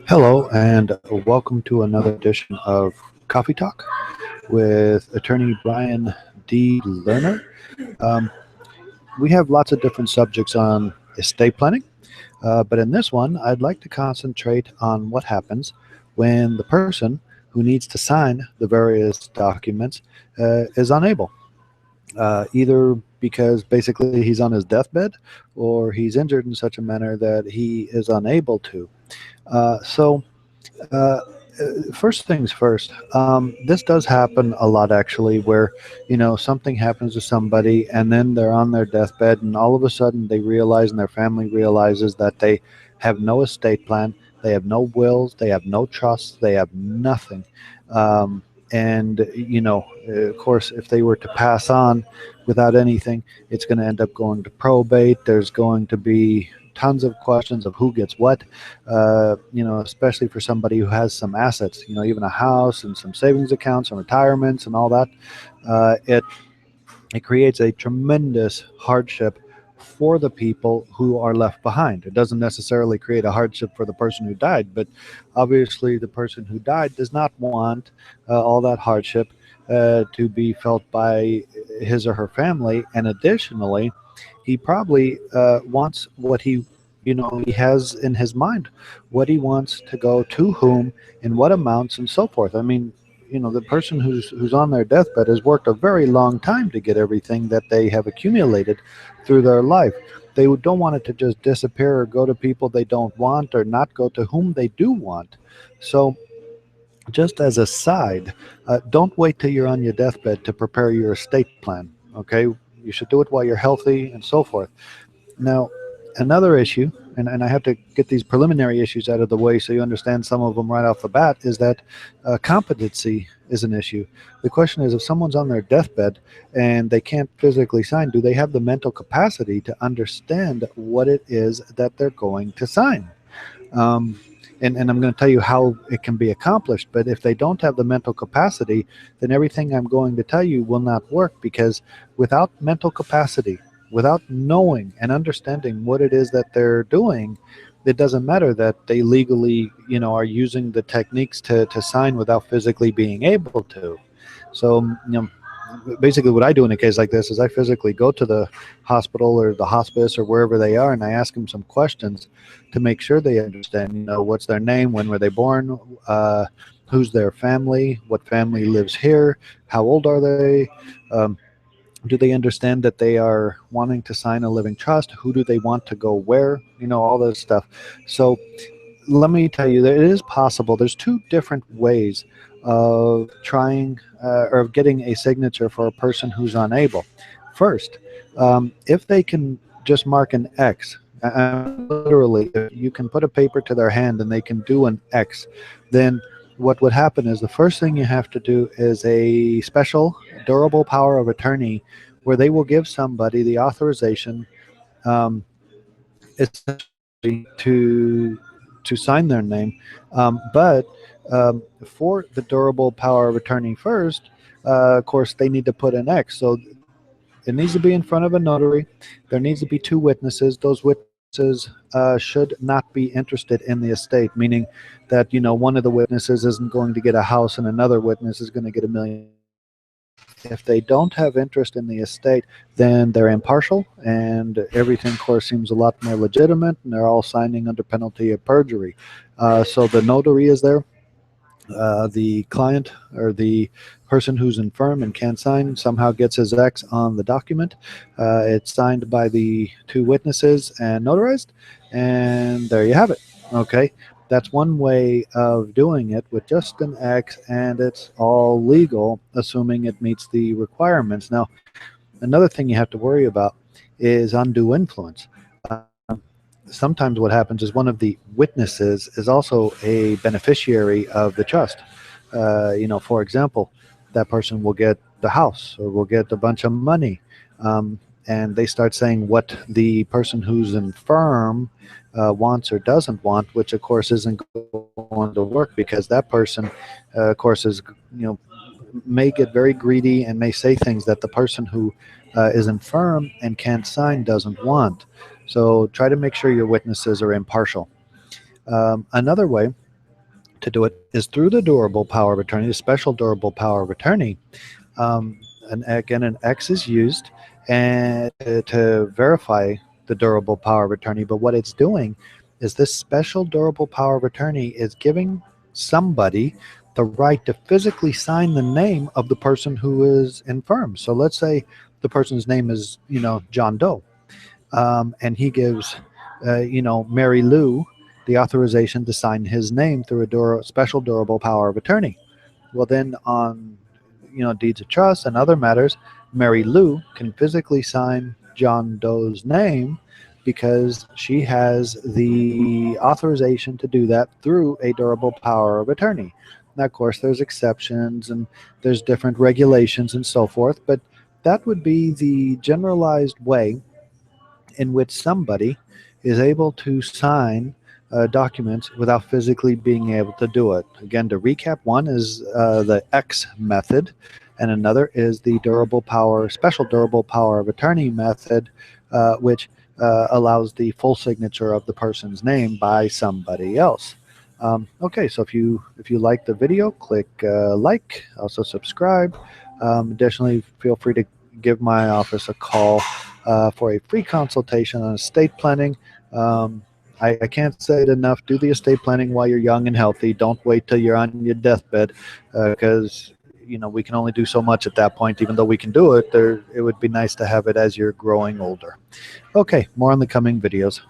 Hello, and welcome to another edition of Coffee Talk with attorney Brian D. Lerner. Um, we have lots of different subjects on estate planning, but in this one, I'd like to concentrate on what happens when the person who needs to sign the various documents is unable, either because basically he's on his deathbed or he's injured in such a manner that he is unable to. Uh, so, uh, First things first, this does happen a lot actually, where something happens to somebody and then they're on their deathbed and all of a sudden they realize and their family realizes that they have no estate plan, they have no wills, they have no trusts, they have nothing. And of course, if they were to pass on without anything, it's going to end up going to probate. There's going to be tons of questions of who gets what, especially for somebody who has some assets, even a house and some savings accounts and retirements and all that. It creates a tremendous hardship for the people who are left behind. It doesn't necessarily create a hardship for the person who died, but obviously the person who died does not want all that hardship to be felt by his or her family. And additionally, he probably wants what he has in his mind, what he wants to go to whom, in what amounts, and so forth. I mean, the person who's on their deathbed has worked a very long time to get everything that they have accumulated through their life. They don't want it to just disappear or go to people they don't want or not go to whom they do want. So, just as a side, don't wait till you're on your deathbed to prepare your estate plan. Okay, you should do it while you're healthy and so forth. Now, another issue, and I have to get these preliminary issues out of the way so you understand some of them right off the bat, is that competency is an issue. The question is, if someone's on their deathbed and they can't physically sign, do they have the mental capacity to understand what it is that they're going to sign? Um, and I'm going to tell you how it can be accomplished. But if they don't have the mental capacity, then everything I'm going to tell you will not work, because without mental capacity, without knowing and understanding what it is that they're doing, it doesn't matter that they legally, are using the techniques to sign without physically being able to. So, basically what I do in a case like this is I physically go to the hospital or the hospice or wherever they are, and I ask them some questions to make sure they understand, what's their name, when were they born, who's their family, what family lives here, how old are they, um, do they understand that they are wanting to sign a living trust, who do they want to go where, all this stuff. So let me tell you that it is possible. There's two different ways of trying or of getting a signature for a person who's unable. First, if they can just mark an X, I mean, literally, if you can put a paper to their hand and they can do an X, then what would happen is the first thing you have to do is a special durable power of attorney where they will give somebody the authorization, um, essentially to sign their name. But for the durable power of attorney first, of course, they need to put an X. So it needs to be in front of a notary. There needs to be two witnesses. Those witnesses should not be interested in the estate, meaning that one of the witnesses isn't going to get a house and another witness is going to get $1 million. If they don't have interest in the estate, then they're impartial, and everything, of course, seems a lot more legitimate, and they're all signing under penalty of perjury. So the notary is there. The client or the person who's infirm and can't sign somehow gets his X on the document. It's signed by the two witnesses and notarized, and there you have it. Okay, that's one way of doing it with just an X, and it's all legal, assuming it meets the requirements. Now, another thing you have to worry about is undue influence. Sometimes what happens is one of the witnesses is also a beneficiary of the trust. For example, that person will get the house or will get a bunch of money. And they start saying what the person who's infirm wants or doesn't want, which of course isn't going to work, because that person, of course, may get very greedy and may say things that the person who is infirm and can't sign doesn't want. So try to make sure your witnesses are impartial. Another way to do it is through the durable power of attorney, the special durable power of attorney. Um, and again, an X is used and to verify the durable power of attorney. But what it's doing is this special durable power of attorney is giving somebody the right to physically sign the name of the person who is infirm. So let's say the person's name is, John Doe, and he gives, Mary Lou the authorization to sign his name through a special durable power of attorney. Well, then on deeds of trust and other matters, Mary Lou can physically sign John Doe's name because she has the authorization to do that through a durable power of attorney. Now, of course, there's exceptions and there's different regulations and so forth, but that would be the generalized way in which somebody is able to sign documents without physically being able to do it. Again, to recap, one is the X method, and another is the special durable power of attorney method, which allows the full signature of the person's name by somebody else. Okay, so if you like the video, click like, also subscribe. Additionally, feel free to give my office a call for a free consultation on estate planning. I can't say it enough. Do the estate planning while you're young and healthy. Don't wait till you're on your deathbed, because we can only do so much at that point. Even though we can do it, it would be nice to have it as you're growing older. Okay, more on the coming videos.